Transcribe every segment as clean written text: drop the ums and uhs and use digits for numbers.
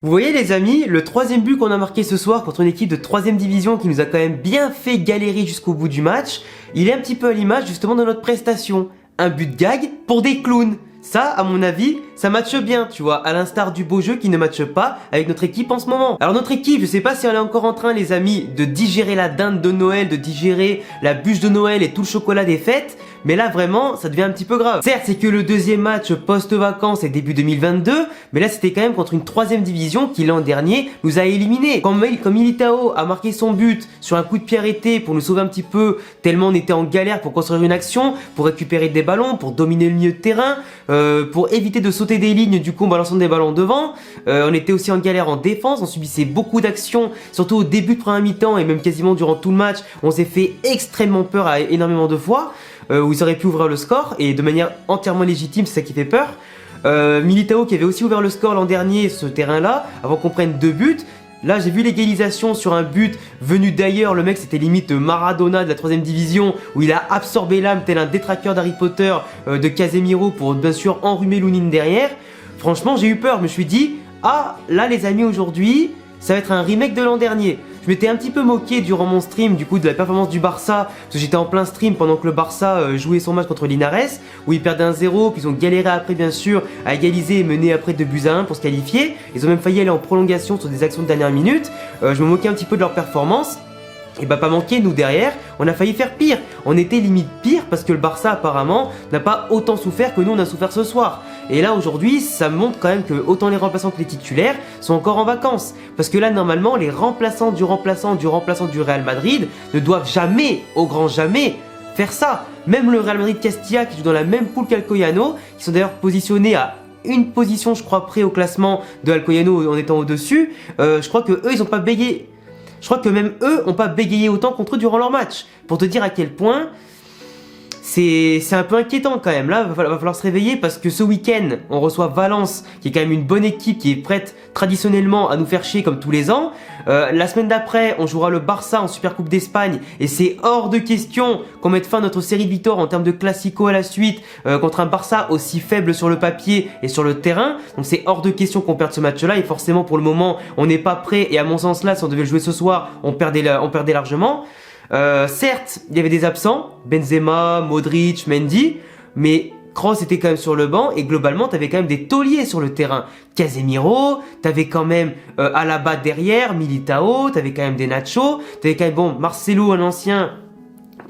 Vous voyez les amis, le troisième but qu'on a marqué ce soir contre une équipe de 3ème division qui nous a quand même bien fait galérer jusqu'au bout du match, il est un petit peu à l'image justement de notre prestation. Un but de gag pour des clowns. Ça, à mon avis, ça matche bien, tu vois, à l'instar du beau jeu qui ne matche pas avec notre équipe en ce moment. Alors notre équipe, je sais pas si elle est encore en train, les amis, de digérer la dinde de Noël, de digérer la bûche de Noël et tout le chocolat des fêtes, mais là vraiment, ça devient un petit peu grave. Certes, c'est que le deuxième match post-vacances et début 2022, mais là c'était quand même contre une 3ème division qui l'an dernier nous a éliminés. Comme Militao a marqué son but sur un coup de pied arrêté pour nous sauver un petit peu, tellement on était en galère pour construire une action, pour récupérer des ballons, pour dominer le milieu de terrain, pour éviter de sauter des lignes du coup en balançant des ballons devant. On était aussi en galère en défense, on subissait beaucoup d'actions, surtout au début de première mi-temps et même quasiment durant tout le match. On s'est fait extrêmement peur à énormément de fois, où ils auraient pu ouvrir le score et de manière entièrement légitime, c'est ça qui fait peur. Militao qui avait aussi ouvert le score l'an dernier ce terrain-là, avant qu'on prenne 2 buts. Là, j'ai vu l'égalisation sur un but venu d'ailleurs. Le mec, c'était limite Maradona de la 3ème division, où il a absorbé l'âme tel un détraqueur d'Harry Potter de Casemiro pour bien sûr enrhumer Lounine derrière. Franchement, j'ai eu peur. Je me suis dit, ah, là, les amis, aujourd'hui, ça va être un remake de l'an dernier. Je m'étais un petit peu moqué durant mon stream du coup de la performance du Barça, parce que j'étais en plein stream pendant que le Barça jouait son match contre Linares, où ils perdaient 1-0, puis ils ont galéré après bien sûr à égaliser et mener après 2-1 pour se qualifier. Ils ont même failli aller en prolongation sur des actions de dernière minute. Je me moquais un petit peu de leur performance. Et bah pas manqué, nous derrière, on a failli faire pire. On était limite pire parce que le Barça apparemment n'a pas autant souffert que nous on a souffert ce soir. Et là aujourd'hui, ça montre quand même que autant les remplaçants que les titulaires sont encore en vacances. Parce que là normalement, les remplaçants du Real Madrid ne doivent jamais, au grand jamais, faire ça. Même le Real Madrid Castilla qui joue dans la même poule qu'Alcoyano, qui sont d'ailleurs positionnés à une position je crois près au classement de Alcoyano en étant au-dessus, je crois que eux ils ont pas bégayé. Je crois que même eux n'ont pas bégayé autant contre eux durant leur match. Pour te dire à quel point c'est un peu inquiétant quand même. Là, va falloir se réveiller parce que ce week-end, on reçoit Valence, qui est quand même une bonne équipe, qui est prête traditionnellement à nous faire chier comme tous les ans. La semaine d'après, on jouera le Barça en Supercoupe d'Espagne et c'est hors de question qu'on mette fin à notre série de victoires en termes de classico à la suite contre un Barça aussi faible sur le papier et sur le terrain. Donc c'est hors de question qu'on perde ce match-là et forcément pour le moment, on n'est pas prêt et à mon sens là, si on devait le jouer ce soir, on perdait largement. Certes, il y avait des absents, Benzema, Modric, Mendy, mais Kroos était quand même sur le banc et globalement t'avais quand même des tauliers sur le terrain. Casemiro, t'avais quand même Alaba derrière, Militao, t'avais quand même des Nacho, t'avais quand même bon Marcelo, un ancien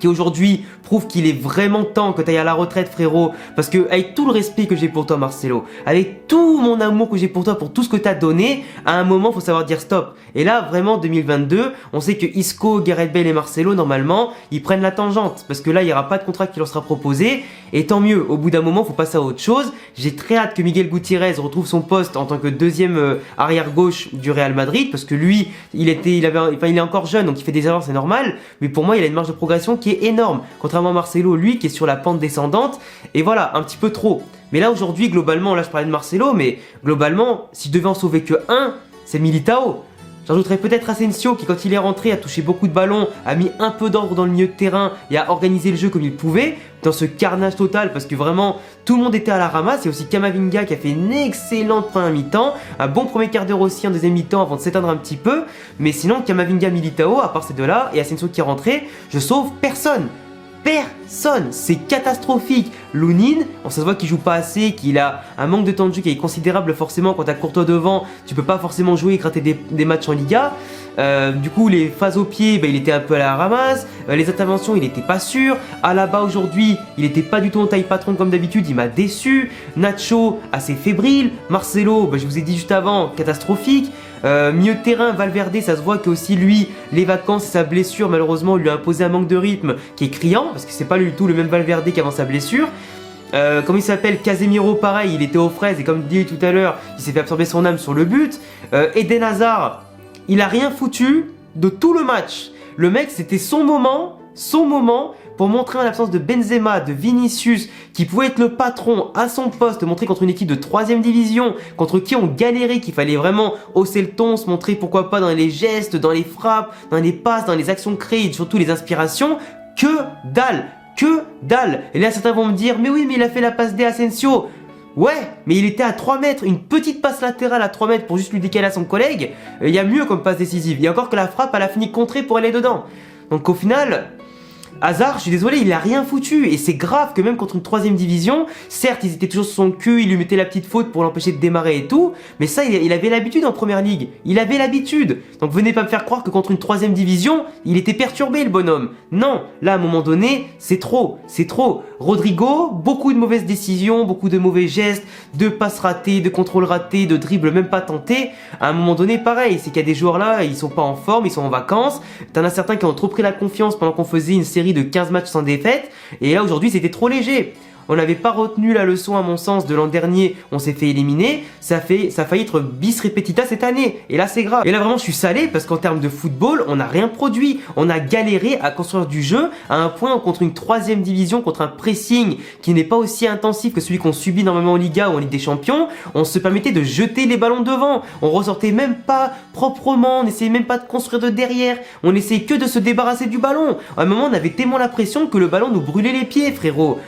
qui aujourd'hui prouve qu'il est vraiment temps que tu ailles à la retraite frérot, parce que avec tout le respect que j'ai pour toi Marcelo, avec tout mon amour que j'ai pour toi, pour tout ce que tu as donné, à un moment faut savoir dire stop. Et là vraiment 2022, on sait que Isco, Gareth Bale et Marcelo normalement ils prennent la tangente, parce que là il n'y aura pas de contrat qui leur sera proposé, et tant mieux, au bout d'un moment faut passer à autre chose. J'ai très hâte que Miguel Gutiérrez retrouve son poste en tant que deuxième arrière gauche du Real Madrid, parce que lui il est encore jeune donc il fait des erreurs, c'est normal, mais pour moi il a une marge de progression qui est énorme, contrairement à Marcelo lui qui est sur la pente descendante, et voilà, un petit peu trop. Mais là aujourd'hui globalement, là je parlais de Marcelo, mais globalement s'il devait en sauver que un, c'est Militao. J'ajouterais peut-être Asensio qui quand il est rentré a touché beaucoup de ballons, a mis un peu d'ordre dans le milieu de terrain et a organisé le jeu comme il pouvait, dans ce carnage total parce que vraiment tout le monde était à la ramasse. Il y a aussi Camavinga qui a fait une excellente première mi-temps, un bon premier quart d'heure aussi en deuxième mi-temps avant de s'éteindre un petit peu, mais sinon Camavinga, Militao, à part ces deux-là, et Asensio qui est rentré, je sauve personne. Personne, c'est catastrophique. Lounine, on se voit qu'il joue pas assez, qu'il a un manque de temps de jeu qui est considérable forcément. Quand t'as Courtois devant, tu peux pas forcément jouer et gratter des matchs en Liga. Du coup les phases au pied, il était un peu à la ramasse, les interventions il était pas sûr, Alaba aujourd'hui il était pas du tout en taille patron comme d'habitude, il m'a déçu, Nacho assez fébrile, Marcelo je vous ai dit juste avant, catastrophique, milieu de terrain Valverde ça se voit que aussi lui les vacances et sa blessure malheureusement lui a imposé un manque de rythme qui est criant parce que c'est pas du tout le même Valverde qu'avant sa blessure. Comment il s'appelle, Casemiro pareil, il était aux fraises et comme dit tout à l'heure il s'est fait absorber son âme sur le but. Eden Hazard il a rien foutu de tout le match. Le mec, c'était son moment pour montrer en l'absence de Benzema, de Vinicius, qui pouvait être le patron à son poste, montrer contre une équipe de 3ème division, contre qui on galérait, qu'il fallait vraiment hausser le ton, se montrer pourquoi pas dans les gestes, dans les frappes, dans les passes, dans les actions créées, surtout les inspirations. Que dalle. Et là certains vont me dire, mais oui, mais il a fait la passe D à Asensio. Ouais, mais il était à 3 mètres, une petite passe latérale à 3 mètres pour juste lui décaler à son collègue. Il y a mieux comme passe décisive. Il y a encore que la frappe, elle a fini contrée pour aller dedans. Donc au final, Hazard, je suis désolé, il a rien foutu. Et c'est grave que même contre une 3ème division, certes, ils étaient toujours sur son cul, ils lui mettaient la petite faute pour l'empêcher de démarrer et tout. Mais ça, il avait l'habitude en première ligue. Il avait l'habitude. Donc venez pas me faire croire que contre une 3ème division, il était perturbé le bonhomme. Non, là à un moment donné, c'est trop. C'est trop. Rodrigo, beaucoup de mauvaises décisions, beaucoup de mauvais gestes, de passes ratées, de contrôles ratés, de dribbles même pas tentés. À un moment donné, pareil, c'est qu'il y a des joueurs là, ils sont pas en forme, ils sont en vacances. T'en as certains qui ont trop pris la confiance pendant qu'on faisait une série de 15 matchs sans défaite. Et là aujourd'hui, c'était trop léger. On n'avait pas retenu la leçon à mon sens de l'an dernier, on s'est fait éliminer, ça a failli être bis repetita cette année, et là c'est grave. Et là vraiment je suis salé parce qu'en termes de football, on n'a rien produit, on a galéré à construire du jeu à un point où contre une 3ème division, contre un pressing qui n'est pas aussi intensif que celui qu'on subit normalement en Liga ou en Ligue des Champions, on se permettait de jeter les ballons devant, on ressortait même pas proprement, on essayait même pas de construire de derrière, on essayait que de se débarrasser du ballon. À un moment on avait tellement la pression que le ballon nous brûlait les pieds frérot,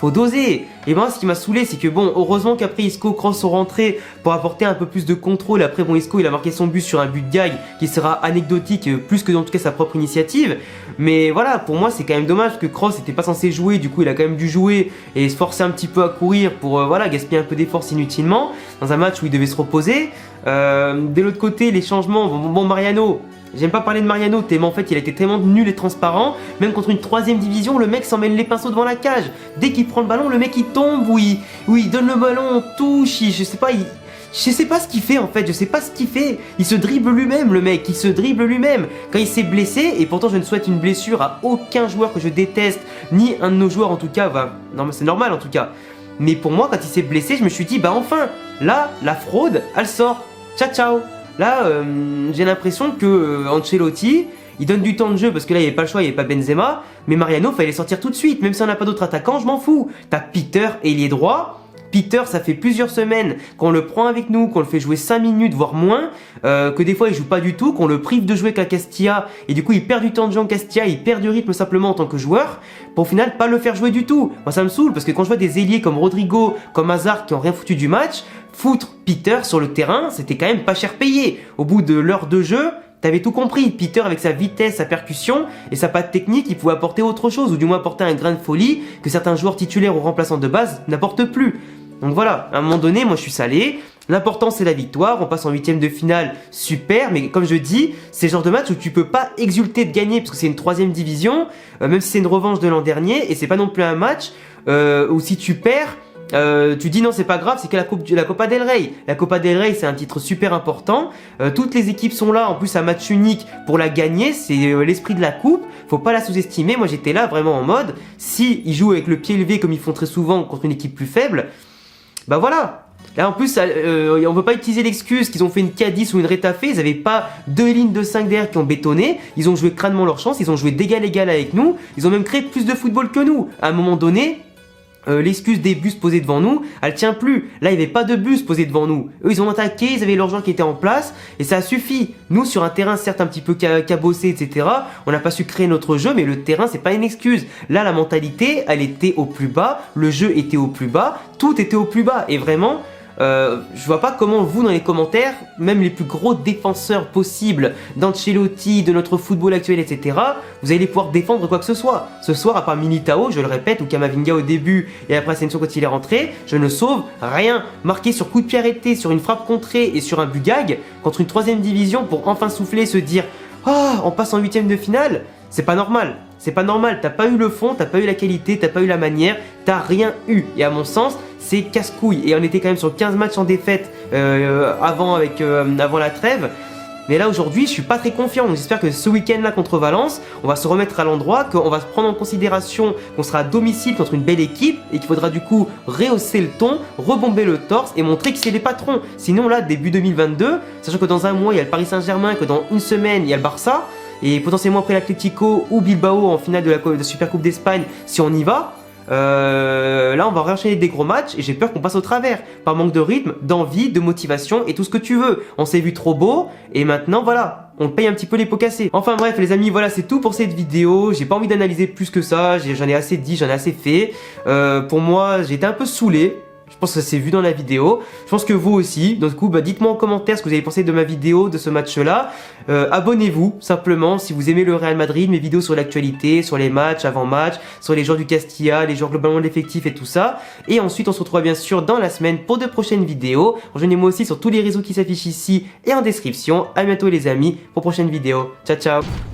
faut doser. Et moi ce qui m'a saoulé c'est que bon, heureusement qu'après Isco Kroos sont rentrés pour apporter un peu plus de contrôle. Après bon, Isco il a marqué son but sur un but de gag qui sera anecdotique plus que en tout cas sa propre initiative. Mais voilà, pour moi c'est quand même dommage que Kroos n'était pas censé jouer, du coup il a quand même dû jouer et se forcer un petit peu à courir pour voilà, gaspiller un peu des forces inutilement dans un match où il devait se reposer. De l'autre côté les changements, bon Mariano, j'aime pas parler de Mariano tellement en fait il a été tellement nul et transparent. Même contre une 3ème division, le mec s'en mêle les pinceaux devant la cage. Dès qu'il prend le ballon, le mec il tombe ou il donne le ballon, on touche, je sais pas ce qu'il fait en fait, je sais pas ce qu'il fait. Il se dribble lui-même le mec, il se dribble lui-même. Quand il s'est blessé, et pourtant je ne souhaite une blessure à aucun joueur que je déteste, ni un de nos joueurs en tout cas, non mais c'est normal en tout cas. Mais pour moi quand il s'est blessé, je me suis dit bah enfin, là la fraude, elle sort. Ciao ciao. Là, j'ai l'impression que Ancelotti, il donne du temps de jeu parce que là, il n'y avait pas le choix, il n'y avait pas Benzema. Mais Mariano, fallait sortir tout de suite. Même si on n'a pas d'autres attaquants, je m'en fous. T'as Peter, ailier droit. Peter, ça fait plusieurs semaines qu'on le prend avec nous, qu'on le fait jouer 5 minutes, voire moins, que des fois il joue pas du tout, qu'on le prive de jouer qu'à Castilla, et du coup il perd du temps de jeu en Castilla, il perd du rythme simplement en tant que joueur, pour au final pas le faire jouer du tout. Moi ça me saoule, parce que quand je vois des ailiers comme Rodrigo, comme Hazard qui ont rien foutu du match, foutre Peter sur le terrain, c'était quand même pas cher payé. Au bout de l'heure de jeu, t'avais tout compris. Peter avec sa vitesse, sa percussion et sa patte technique, il pouvait apporter autre chose, ou du moins apporter un grain de folie que certains joueurs titulaires ou remplaçants de base n'apportent plus. Donc voilà, à un moment donné, moi je suis salé. L'important c'est la victoire, on passe en 8ème de finale, super, mais comme je dis, c'est le genre de match où tu peux pas exulter de gagner parce que c'est une 3ème division, même si c'est une revanche de l'an dernier, et c'est pas non plus un match où si tu perds, tu dis non c'est pas grave, c'est que la Copa del Rey. La Copa del Rey c'est un titre super important, toutes les équipes sont là, en plus un match unique pour la gagner, c'est l'esprit de la coupe, faut pas la sous-estimer. Moi j'étais là vraiment en mode, si ils jouent avec le pied levé comme ils font très souvent contre une équipe plus faible, bah voilà. Là en plus on veut pas utiliser l'excuse qu'ils ont fait une K10 ou une Rétafé, ils avaient pas 2 lignes de 5 derrière qui ont bétonné, ils ont joué crânement leur chance, ils ont joué d'égal avec nous, ils ont même créé plus de football que nous. À un moment donné, l'excuse des bus posés devant nous, elle tient plus. Là, il n'y avait pas de bus posés devant nous. Eux, ils ont attaqué, ils avaient leurs gens qui étaient en place, et ça a suffi. Nous, sur un terrain certes un petit peu cabossé, etc., on n'a pas su créer notre jeu, mais le terrain, c'est pas une excuse. Là, la mentalité, elle était au plus bas, le jeu était au plus bas, tout était au plus bas, et vraiment... je vois pas comment vous dans les commentaires, même les plus gros défenseurs possibles d'Ancelotti, de notre football actuel, etc., vous allez pouvoir défendre quoi que ce soit. Ce soir, à part Militao, je le répète, ou Camavinga au début et après Asensio quand il est rentré, je ne sauve rien. Marqué sur coup de pied arrêté, sur une frappe contrée et sur un but gag contre une 3ème division pour enfin souffler, se dire ah, on passe en 8ème de finale, c'est pas normal. C'est pas normal, t'as pas eu le fond, t'as pas eu la qualité, t'as pas eu la manière, t'as rien eu. Et à mon sens, c'est casse-couille. Et on était quand même sur 15 matchs en défaite avant la trêve. Mais là aujourd'hui, je suis pas très confiant. Donc j'espère que ce week-end-là contre Valence, on va se remettre à l'endroit, qu'on va se prendre en considération qu'on sera à domicile contre une belle équipe et qu'il faudra du coup rehausser le ton, rebomber le torse et montrer que c'est les patrons. Sinon là, début 2022, sachant que dans un mois, il y a le Paris Saint-Germain, que dans une semaine, il y a le Barça, et potentiellement après l'Atlético ou Bilbao en finale de la Supercoupe d'Espagne si on y va, là on va réenchaîner des gros matchs et j'ai peur qu'on passe au travers par manque de rythme, d'envie, de motivation et tout ce que tu veux. On s'est vu trop beau et maintenant voilà, on paye un petit peu les pots cassés. Enfin bref les amis, voilà c'est tout pour cette vidéo. J'ai pas envie d'analyser plus que ça, j'en ai assez dit, j'en ai assez fait. Pour moi j'ai été un peu saoulé. Je pense que ça s'est vu dans la vidéo. Je pense que vous aussi. Donc du coup, dites-moi en commentaire ce que vous avez pensé de ma vidéo, de ce match-là. Abonnez-vous simplement si vous aimez le Real Madrid, mes vidéos sur l'actualité, sur les matchs, avant-match, sur les joueurs du Castilla, les joueurs globalement de l'effectif et tout ça. Et ensuite, on se retrouve bien sûr dans la semaine pour de prochaines vidéos. Rejoignez-moi aussi sur tous les réseaux qui s'affichent ici et en description. À bientôt les amis pour prochaines vidéos. Ciao ciao.